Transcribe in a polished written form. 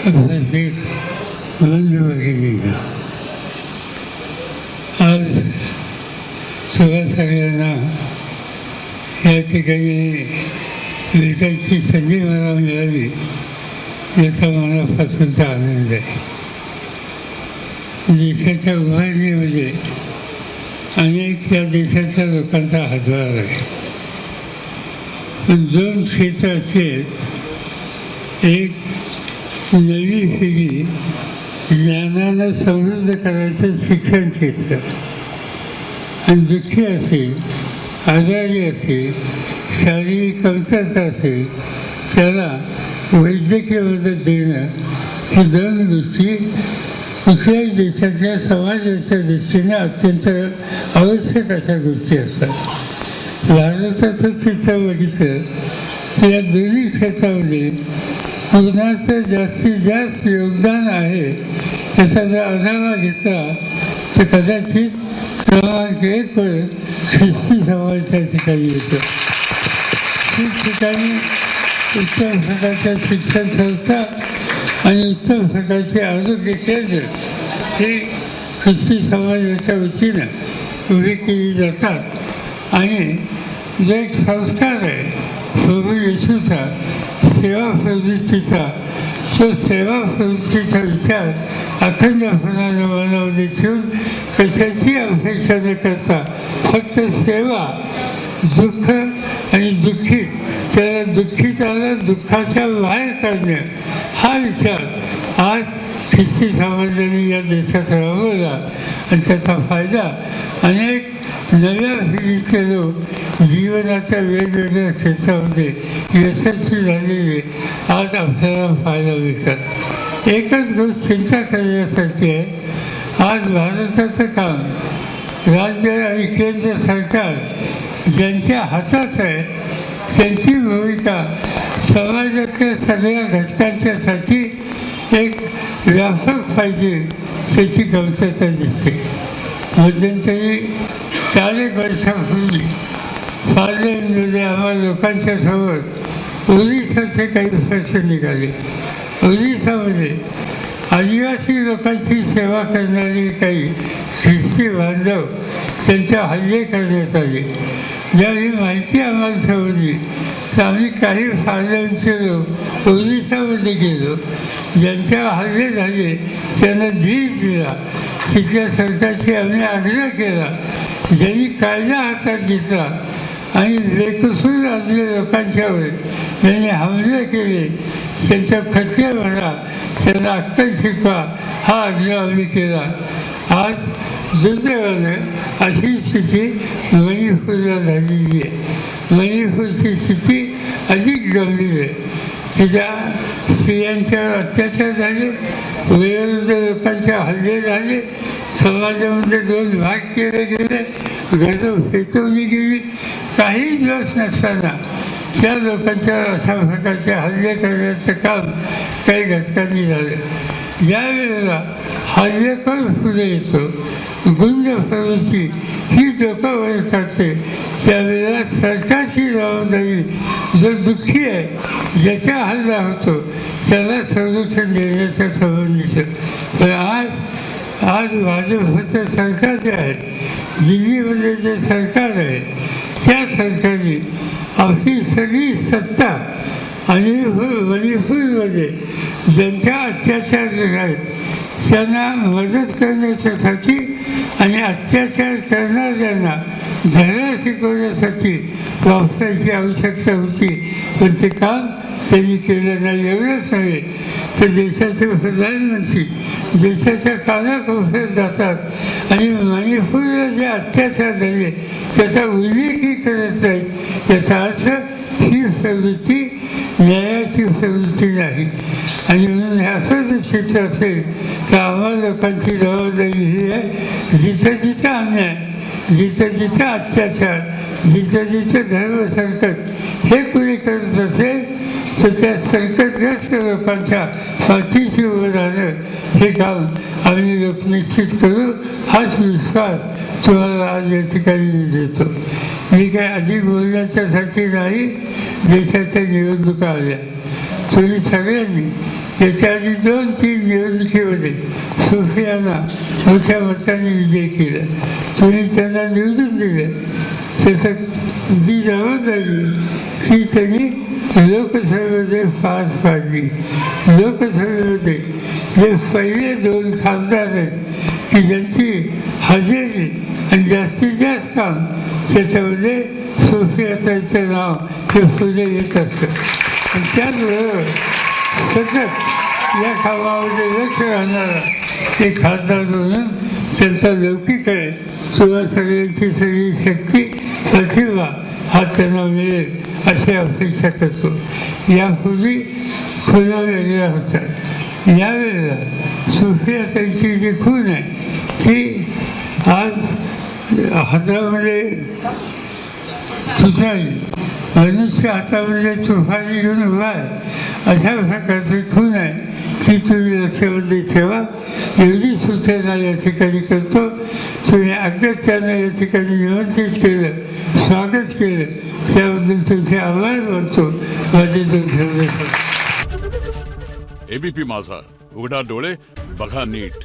उपस्थित बंधू-भगिनींनो, आज सुबह सगळ्यांना या ठिकाणी भेटायची संधी मला मिळाली याचा मनापासूनचा आनंद आहे. देशाच्या उभारणीमध्ये अनेक या देशाच्या लोकांचा हातभार आहे, पण दोन क्षेत्र असे आहेत. एक, नवी पिढी ज्ञानानं समृद्ध करायचं शिक्षण क्षेत्र, आणि दुःखी असेल, आजारी असेल, शारीरिक कमतरता असेल त्याला वैद्यकीय मदत देणं, ही दोन गोष्टी कुठल्याही देशाच्या समाजाच्या दृष्टीने अत्यंत आवश्यक अशा गोष्टी असतात. भारताचं चित्र बघितलं तर या दोन्ही क्षेत्रामध्ये कोणाचं जास्तीत जास्त योगदान आहे याचा जर आढावा घेतला तर कदाचित क्रमांक 1 वर ख्रिस्ती समाज त्या ठिकाणी येतो. ठिकठिकाणी उत्तम प्रकारच्या शिक्षण संस्था आणि उत्तम प्रकारचे आरोग्य केंद्र हे ख्रिस्ती समाजाच्या वतीनं उभी केली जातात. आणि जो एक संस्कार आहे प्रभू येशूचा सेवा प्रवृत्तीचा, तो सेवा प्रवृत्तीचा विचार अखंडपणानं मनामध्ये ठेवून कशाची अपेक्षा न करता फक्त सेवा, दुःख आणि दुःखित त्याला दुःखिताला दुःखाच्या बाहेर काढणं हा विचार आज ख्रिस्ती समाजाने या देशात राबवला, आणि त्याचा फायदा अनेक नव्या पिढीचे लोक जीवनाच्या वेगवेगळ्या क्षेत्रामध्ये यशस्वी झालेले आज आपल्याला पाहायला मिळतात. एकच गोष्ट चिंता करण्यासारखी आहे, आज भारताचं काम राज्य आणि केंद्र सरकार ज्यांच्या हातात आहे त्यांची भूमिका समाजाच्या सगळ्या घटकांच्यासाठी एक व्यापक पाहिजे त्याची कमतरता दिसते. मध्यंतरी 4 वर्षापूर्वी पार्लमेंटमध्ये आम्हा लोकांच्या समोर ओरिसाचे काही प्रश्न निघाले. ओरिसामध्ये आदिवासी लोकांची सेवा करणारे काही ख्रिस्ती बांधव त्यांच्या हल्ले करण्यात आले. ज्यावेळी माहिती आम्हाला समजली तर आम्ही काही पार्लमेंटचे लोक ओरिसामध्ये गेलो. ज्यांच्या हल्ले झाले त्यांना धीर दिला, तिथल्या सरकारशी आम्ही आग्रह केला. ज्यांनी कायदा हातात घेतला आणि बेकसूर असलेल्या लोकांच्यावर ज्यांनी हमले केले त्यांच्या खर्चे भरा, त्यांना अक्कल शिकवा हा आग्रह आम्ही केला. आज दुर्दैवानं अशी स्थिती मणिपूरला झालेली आहे. मणिपूरची स्थिती अधिक गंभीर आहे. तिच्या स्त्रियांच्यावर अत्याचार झाले, वयोवृद्ध लोकांचे हल्ले झाले, समाजामध्ये 2 भाग केले गेले, घरं पेटवली गेली. काही दिवस नसताना त्या लोकांच्यावर अशा प्रकारचे हल्ले करण्याचं काम काही घटकांनी झालं. ज्या वेळेला हल्लेखोर पुढे येतो, गुंड प्रवृत्ती ही डोकं वर करते, त्यावेळेला सरकारची जबाबदारी जो दुःखी आहे ज्याच्या हल्ला होतो त्याला संरक्षण देण्याच्या संबंधीचं. पण आज भाजपचं सरकार जे आहे, दिल्लीमध्ये जे सरकार आहे त्या सरकारने आपली सगळी सत्ता आणि मणिपूरमध्ये ज्यांच्या अत्याचार आहेत त्यांना मदत करण्यासाठी आणि अत्याचार करणाऱ्यांना धडा शिकवण्यासाठी वापरायची आवश्यकता होती, पण ते काम त्यांनी केलं नाही. एवढंच नव्हे तर देशाचे प्रधानमंत्री देशाच्या कानाकोपऱ्यात जातात आणि मणिपूरला जे अत्याचार झाले त्याचा उल्लेखही करत नाहीत. याचा अर्थ ही प्रवृत्ती न्यायाची प्रवृत्ती नाही. आणि म्हणून हे असं जर चित्र असेल तर आम्हाला लोकांची जबाबदारी ही आहे, जिथं जिथं अन्याय, जिथं जिथं अत्याचार, जिथं जिथं धर्मसंकट हे कुणी करत असेल तर त्या संकटग्रस्त लोकांच्या पाठीशी उभं राहणं हे काम आम्ही लोक निश्चित करू. हाच विश्वास तुम्हाला आज या ठिकाणी देतो. मी काय अधिक बोलण्याच्यासाठी नाही, देशाच्या निवडणुका आल्या. तुम्ही सगळ्यांनी याच्या आधी 2-3 निवडणुकीमध्ये सुफियाना मोठ्या मताने विजय केला. तुम्ही त्यांना निवडून दिलं. त्याचं जी जबाबदारी ती त्यांनी लोकसभेमध्ये पार पाडली. लोकसभेमध्ये जे पहिले 2 खासदार आहेत की ज्यांची हजेरी आणि जास्तीत जास्त काम त्याच्यामध्ये सुफियाताईचं नाव हे पुढे येत असतं. आणि त्याचबरोबर सतत या कामामध्ये लक्ष घालणारा एक खासदार म्हणून त्यांचा लौकिक आहे किंवा सगळ्यांची सगळी शक्ती प्रतिभा हा त्यांना मिळेल अशी अपेक्षा करतो. यापूर्वी खुणा वेगळ्या होतात. यावेळेला सुफियाताईची जी खूण आहे ती आज हातामध्ये तुतारी मनुष्य हातामध्ये तुफानी घेऊन उभा आहे अशा प्रकारची खूण आहे ती तुम्ही लक्षामध्ये ठेवा. एवढी सूचना या ठिकाणी करतो. तुम्ही अगत्यानं या ठिकाणी निमंत्रित केलं, स्वागत केलं त्याबद्दल तुमचे आभार मानतो. माझे 2 शब्द. एबीपी माझा, उघडा डोळे बघा नीट.